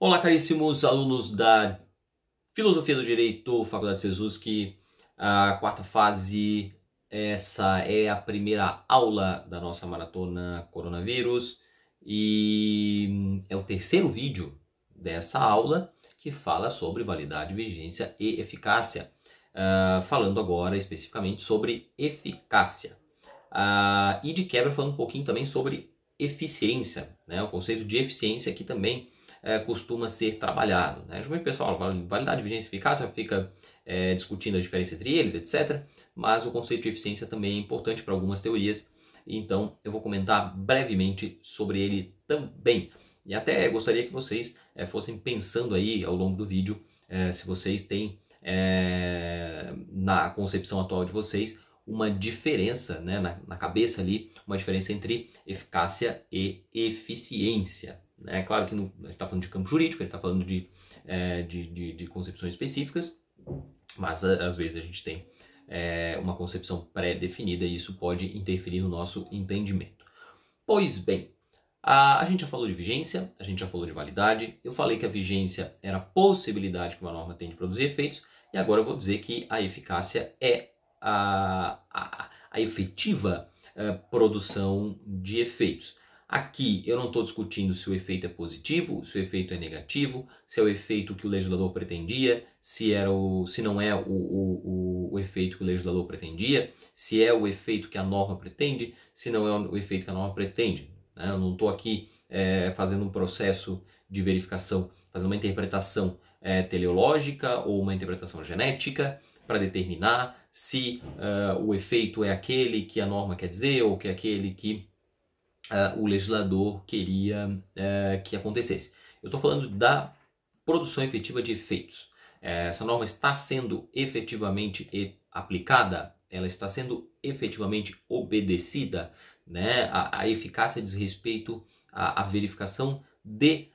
Olá, caríssimos alunos da Filosofia do Direito, Faculdade Sesusk, a quarta fase. Essa é a primeira aula da nossa maratona coronavírus e é o terceiro vídeo dessa aula que fala sobre validade, vigência e eficácia, falando agora especificamente sobre eficácia. E de quebra falando um pouquinho também sobre eficiência, né? O conceito de eficiência que também costuma ser trabalhado, né? Geralmente o pessoal, validade, vigência e eficácia fica discutindo a diferença entre eles, etc. Mas o conceito de eficiência também é importante para algumas teorias, então eu vou comentar brevemente sobre ele também. E até gostaria que vocês fossem pensando aí ao longo do vídeo, se vocês têm na concepção atual de vocês uma diferença, né, na cabeça ali, uma diferença entre eficácia e eficiência. É claro que a gente está falando de campo jurídico, a gente está falando de concepções específicas, mas às vezes a gente tem uma concepção pré-definida e isso pode interferir no nosso entendimento. Pois bem, a gente já falou de vigência, a gente já falou de validade, eu falei que a vigência era a possibilidade que uma norma tem de produzir efeitos, e agora eu vou dizer que a eficácia é a efetiva produção de efeitos. Aqui eu não estou discutindo se o efeito é positivo, se o efeito é negativo, se é o efeito que o legislador pretendia, se não é o efeito que o legislador pretendia, se é o efeito que a norma pretende, se não é o efeito que a norma pretende. Eu não estou aqui fazendo um processo de verificação, fazendo uma interpretação teleológica ou uma interpretação genética para determinar se o efeito é aquele que a norma quer dizer ou que é aquele que o legislador queria que acontecesse. Eu estou falando da produção efetiva de efeitos. Essa norma está sendo efetivamente aplicada? Ela está sendo efetivamente obedecida? Né? A eficácia diz respeito à verificação de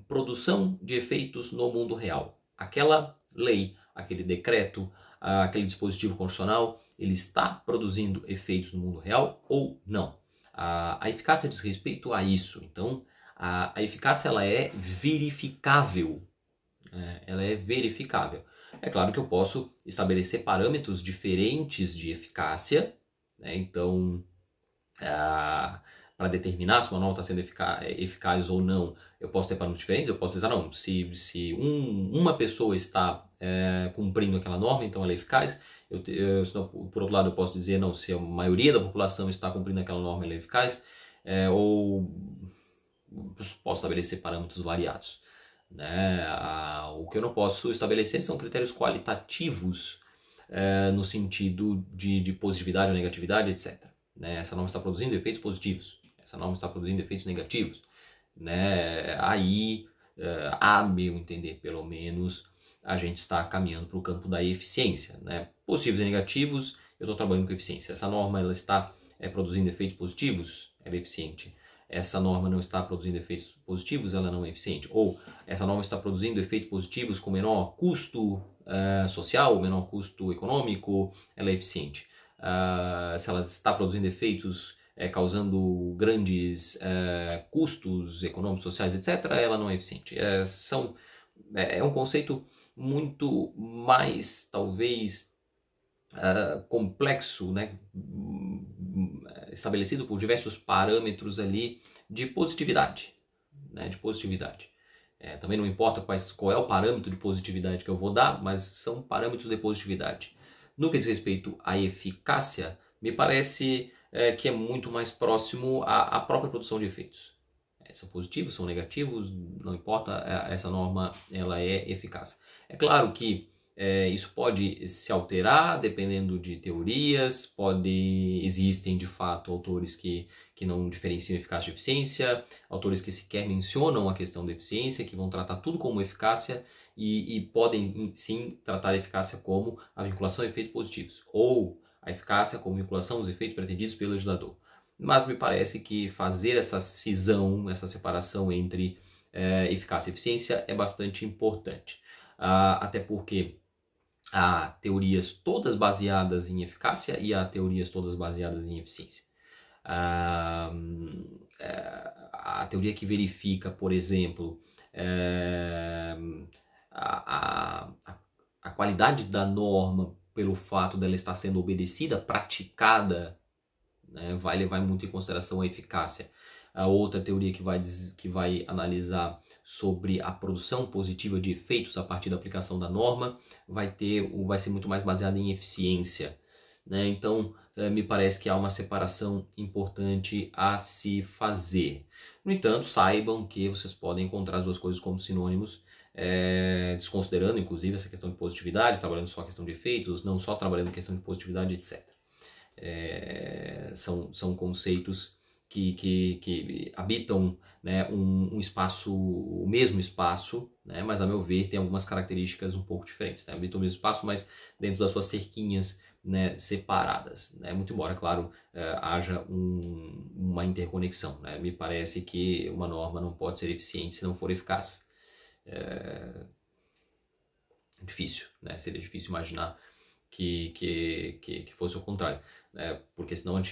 produção de efeitos no mundo real. Aquela lei, aquele decreto, aquele dispositivo constitucional, ele está produzindo efeitos no mundo real ou não? A eficácia diz respeito a isso. Então, a eficácia ela é verificável. Ela é verificável. É claro que eu posso estabelecer parâmetros diferentes de eficácia, né? Então, para determinar se uma norma está sendo eficaz ou não, eu posso ter parâmetros diferentes. Eu posso dizer, não, se uma pessoa está cumprindo aquela norma, então ela é eficaz. Por outro lado, eu posso dizer, não, se a maioria da população está cumprindo aquela norma, ela é eficaz. Ou posso estabelecer parâmetros variados. Né? O que eu não posso estabelecer são critérios qualitativos no sentido de positividade ou negatividade, etc. Né? Essa norma está produzindo efeitos positivos, essa norma está produzindo efeitos negativos. Né? Aí, a meu entender, pelo menos, a gente está caminhando para o campo da eficiência. Né? Positivos e negativos, eu estou trabalhando com eficiência. Essa norma ela está produzindo efeitos positivos, ela é eficiente. Essa norma não está produzindo efeitos positivos, ela não é eficiente. Ou essa norma está produzindo efeitos positivos com menor custo social, menor custo econômico, ela é eficiente. Se ela está produzindo efeitos causando grandes custos econômicos, sociais, etc., ela não é eficiente. É um conceito muito mais, talvez, complexo, né? Estabelecido por diversos parâmetros ali de positividade. Né? De positividade. Também não importa qual é o parâmetro de positividade que eu vou dar, mas são parâmetros de positividade. No que diz respeito à eficácia, me parece que é muito mais próximo à própria produção de efeitos. São positivos, são negativos, não importa, essa norma ela é eficaz. É claro que isso pode se alterar dependendo de teorias, existem de fato autores que não diferenciam eficácia e eficiência, autores que sequer mencionam a questão da eficiência, que vão tratar tudo como eficácia e podem sim tratar a eficácia como a vinculação a efeitos positivos, ou a eficácia como vinculação aos efeitos pretendidos pelo legislador. Mas me parece que fazer essa cisão, essa separação entre eficácia e eficiência é bastante importante. Até porque há teorias todas baseadas em eficácia e há teorias todas baseadas em eficiência. A teoria que verifica, por exemplo, a, a, a qualidade da norma pelo fato dela estar sendo obedecida, praticada, né, vai levar muito em consideração a eficácia. A outra teoria que vai analisar sobre a produção positiva de efeitos a partir da aplicação da norma vai ser muito mais baseada em eficiência, né? Então, me parece que há uma separação importante a se fazer. No entanto, saibam que vocês podem encontrar as duas coisas como sinônimos, desconsiderando inclusive essa questão de positividade, trabalhando só a questão de efeitos, não só trabalhando a questão de positividade, etc. São conceitos que habitam, né, um espaço, o mesmo espaço, né, mas a meu ver tem algumas características um pouco diferentes, né? Habitam o mesmo espaço, mas dentro das suas cerquinhas, né, separadas, né? Muito embora, claro, haja uma interconexão, né? Me parece que uma norma não pode ser eficiente se não for eficaz. Difícil, né? Seria difícil imaginar que fosse o contrário, né? Porque senão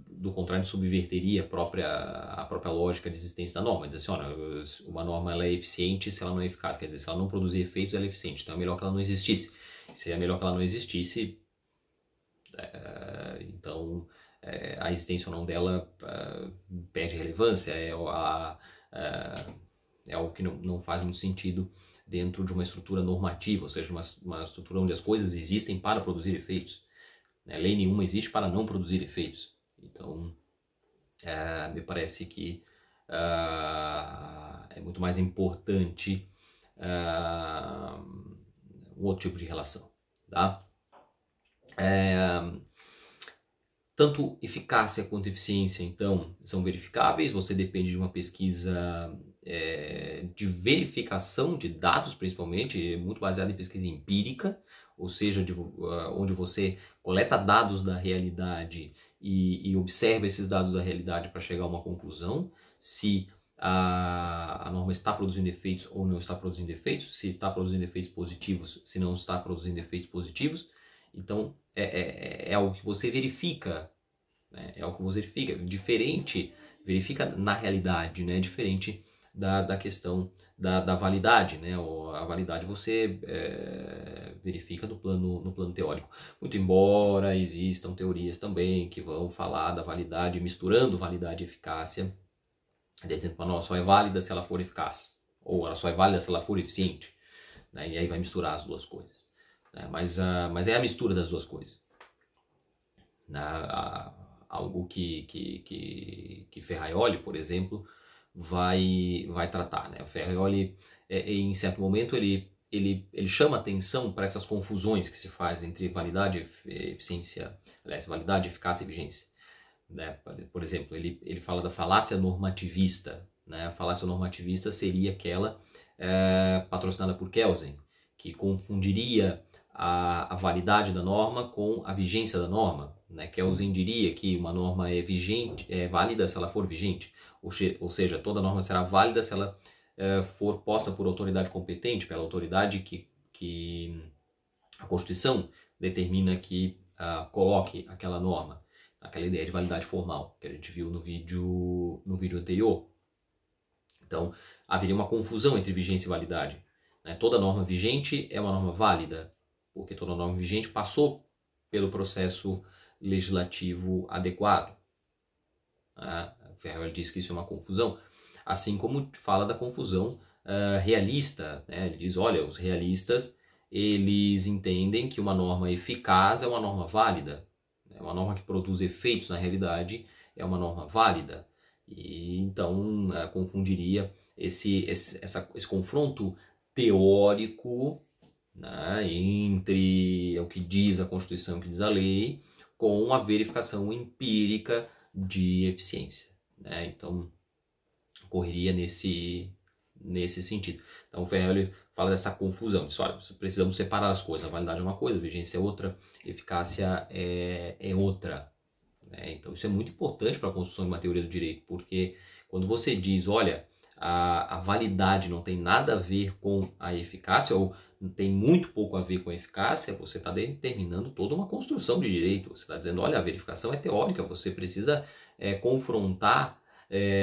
do contrário a gente subverteria a própria lógica de existência da norma. Dizer assim, olha, uma norma ela é eficiente se ela não é eficaz, quer dizer, se ela não produzir efeitos ela é eficiente, então é melhor que ela não existisse. Se é melhor que ela não existisse, então a existência ou não dela perde relevância, é algo que não faz muito sentido dentro de uma estrutura normativa, ou seja, uma estrutura onde as coisas existem para produzir efeitos, né? Lei nenhuma existe para não produzir efeitos. Então, me parece que é muito mais importante um outro tipo de relação, tá? Tanto eficácia quanto eficiência, então, são verificáveis. Você depende de uma pesquisa de verificação de dados, principalmente, muito baseada em pesquisa empírica, ou seja, onde você coleta dados da realidade e observa esses dados da realidade para chegar a uma conclusão, se a norma está produzindo efeitos ou não está produzindo efeitos, se está produzindo efeitos positivos, se não está produzindo efeitos positivos. Então, é algo que você verifica, né? É algo que você verifica na realidade, né? Diferente da questão da validade, né? A validade você verifica no plano teórico. Muito embora existam teorias também que vão falar da validade, misturando validade e eficácia, dizendo que a norma só é válida se ela for eficaz, ou ela só é válida se ela for eficiente, né? E aí vai misturar as duas coisas. Mas é a mistura das duas coisas. Algo que Ferraioli, por exemplo, vai tratar, né? O Ferraioli, em certo momento, ele chama atenção para essas confusões que se faz entre validade e eficiência, aliás, validade, eficácia e vigência, né? Por exemplo, ele fala da falácia normativista, né? A falácia normativista seria aquela patrocinada por Kelsen, que confundiria a validade da norma com a vigência da norma, né? Kelsen diria que uma norma é válida se ela for vigente, ou seja, toda norma será válida se ela for posta por autoridade competente, pela autoridade que a Constituição determina que coloque aquela norma, aquela ideia de validade formal que a gente viu no vídeo anterior. Então, haveria uma confusão entre vigência e validade, né? Toda norma vigente é uma norma válida, porque toda norma vigente passou pelo processo legislativo adequado. Ferraioli diz que isso é uma confusão, assim como fala da confusão realista, né? Ele diz, olha, os realistas, eles entendem que uma norma eficaz é uma norma válida, né? Uma norma que produz efeitos na realidade é uma norma válida, e então confundiria esse confronto teórico, né, entre o que diz a Constituição e o que diz a lei, com a verificação empírica de eficiência, né? Então, correria nesse sentido. Então, o Ferraioli fala dessa confusão, diz, olha, precisamos separar as coisas, a validade é uma coisa, a vigência é outra, a eficácia é outra, né? Então, isso é muito importante para a construção de uma teoria do direito, porque quando você diz, olha, a validade não tem nada a ver com a eficácia, ou tem muito pouco a ver com a eficácia, você está determinando toda uma construção de direito. Você está dizendo, olha, a verificação é teórica, você precisa confrontar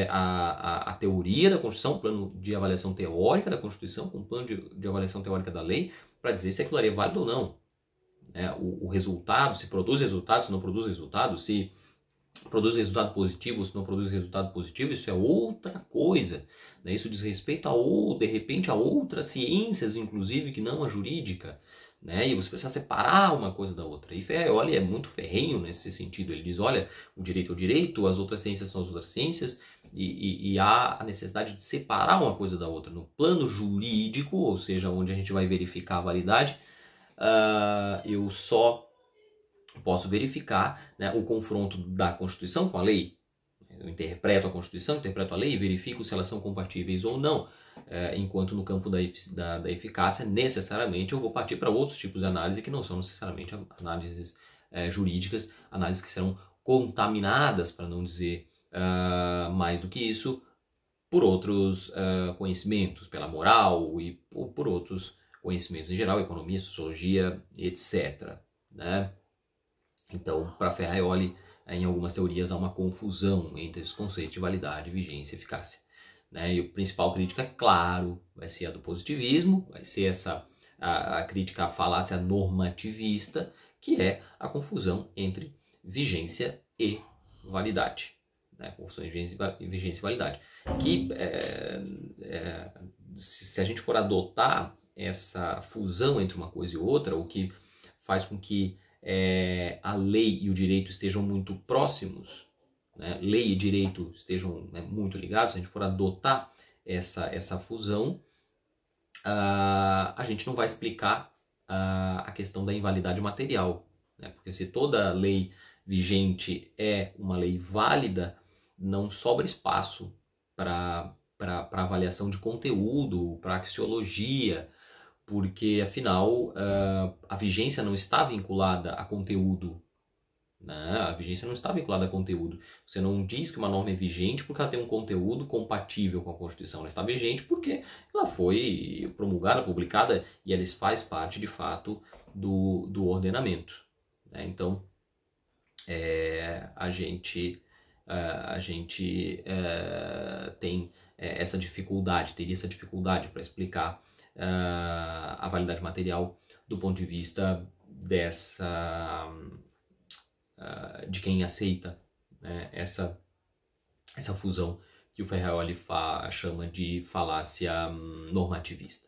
a teoria da Constituição, o plano de avaliação teórica da Constituição, com o plano de avaliação teórica da lei, para dizer se aquilo ali é válido ou não. O resultado, se produz resultado, se não produz resultado, se produz resultado positivo, se não produz resultado positivo, isso é outra coisa. Né? Isso diz respeito de repente, a outras ciências, inclusive, que não a jurídica. Né? E você precisa separar uma coisa da outra. E Ferraioli é muito ferrenho nesse sentido. Ele diz, olha, o direito é o direito, as outras ciências são as outras ciências, e há a necessidade de separar uma coisa da outra. No plano jurídico, ou seja, onde a gente vai verificar a validade, eu só posso verificar, né, o confronto da Constituição com a lei. Eu interpreto a Constituição, interpreto a lei e verifico se elas são compatíveis ou não. Enquanto no campo da eficácia, necessariamente eu vou partir para outros tipos de análise que não são necessariamente análises jurídicas, análises que serão contaminadas, para não dizer mais do que isso, por outros conhecimentos, pela moral e por outros conhecimentos em geral, economia, sociologia, etc. Né? Então, para Ferraioli, em algumas teorias há uma confusão entre esses conceitos de validade, vigência e eficácia. Né? E a principal crítica, claro, vai ser a do positivismo, vai ser a crítica à falácia normativista, que é a confusão entre vigência e validade. Né? Confusão de vigência e validade. Que, se a gente for adotar essa fusão entre uma coisa e outra, o que faz com que a lei e o direito estejam muito próximos, né? Lei e direito estejam muito ligados, se a gente for adotar essa fusão, a gente não vai explicar a questão da invalidade material, né? Porque se toda lei vigente é uma lei válida, não sobra espaço para avaliação de conteúdo, para axiologia, porque afinal a vigência não está vinculada a conteúdo. Né? A vigência não está vinculada a conteúdo. Você não diz que uma norma é vigente porque ela tem um conteúdo compatível com a Constituição. Ela está vigente porque ela foi promulgada, publicada e ela faz parte de fato do ordenamento. Né? Então a gente tem essa dificuldade, teria essa dificuldade para explicar a validade material do ponto de vista de quem aceita, né, essa fusão que o Ferraioli chama de falácia normativista.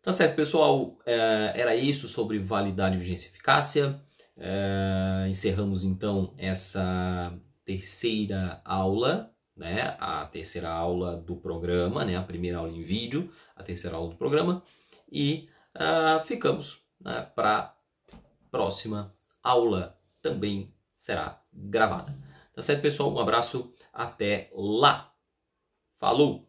Tá certo, pessoal, era isso sobre validade, vigência e eficácia. Encerramos então essa terceira aula, né, a terceira aula do programa, né, a primeira aula em vídeo, a terceira aula do programa, e ficamos, né, para a próxima aula, também será gravada. Tá certo, pessoal? Um abraço, até lá! Falou!